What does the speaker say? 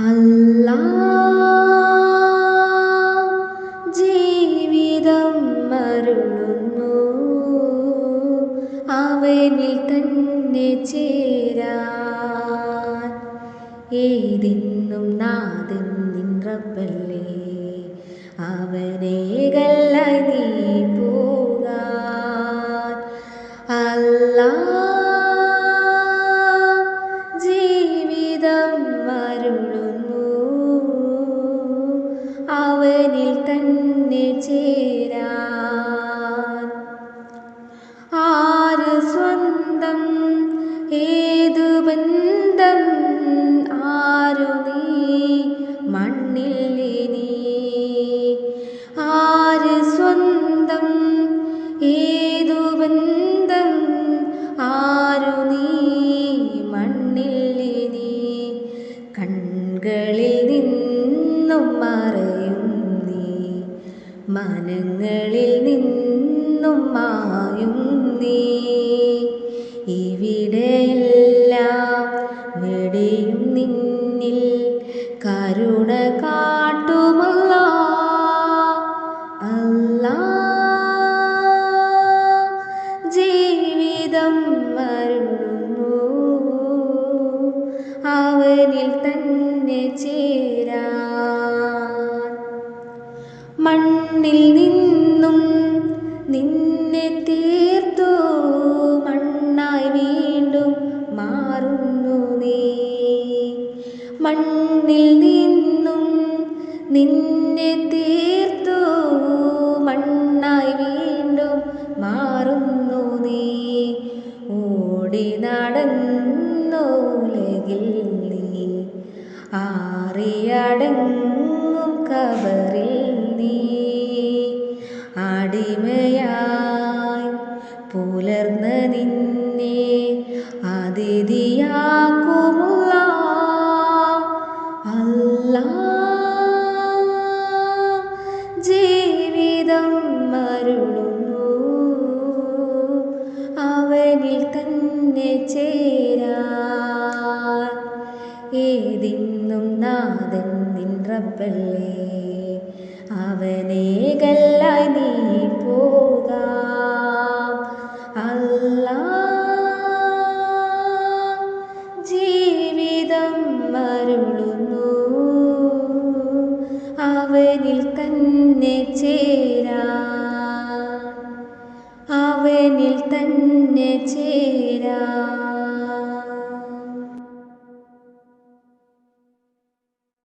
അല്ലാ ജീവിതം അരുളുന്നു, അവനിൽ തന്നെ ചേരാൻ. ഏതിന്നും നാഥൻ നിൻ റബ്ബല്ലേ, അവനേകല്ലായി നീ പോകാൻ. അല്ലാ ജീവിതം അരുളുന്നു, അവനിൽ തന്നെ ചേരാൻ. ആര് സ്വന്തം ഏതു ബന്ധം, ആരു നീ മണ്ണിൽ ഇനി. ആര് സ്വന്തം ഏതു ബന്ധം, ആരു നീ മണ്ണിൽ ഇനി. കൺകളിൽ നിന്നും മറയും നീ, മനങ്ങളിൽ നിന്നും മായും നീ. ഇവിടെയെല്ലാം വെടിയും നിന്നിൽ കരുണ കാട്ടുമല്ലാ. അല്ലാ ജീവിതം അരുളുന്നു, അവനിൽ തന്നെ ചേരാൻ. മണ്ണിൽ നിന്നും നിന്നെ തീർത്തു, മണ്ണായി വീണ്ടും മാറുന്നു നീ. മണ്ണിൽ നിന്നും നിന്നെ തീർത്തു, മണ്ണായി വീണ്ടും മാറുന്നു നീ. ഓടി നടന്നു ഉലകിൽ നീ, ആറിയടങ്ങും കബറിൽ നീ. അടിമയായി പുലർന്ന നിന്നെ അതിഥിയാക്കുമല്ലാ. അല്ലാ ജീവിതം അരുളുന്നു, അവനിൽ തന്നെ ചേരാൻ. ഏതിന്നും നാഥൻ നിൻ റബ്ബല്ലേ, അവനേകല്ലായി നീ പോകാം. അല്ലാ ജീവിതം അരുളുന്നു, അവനിൽ തന്നെ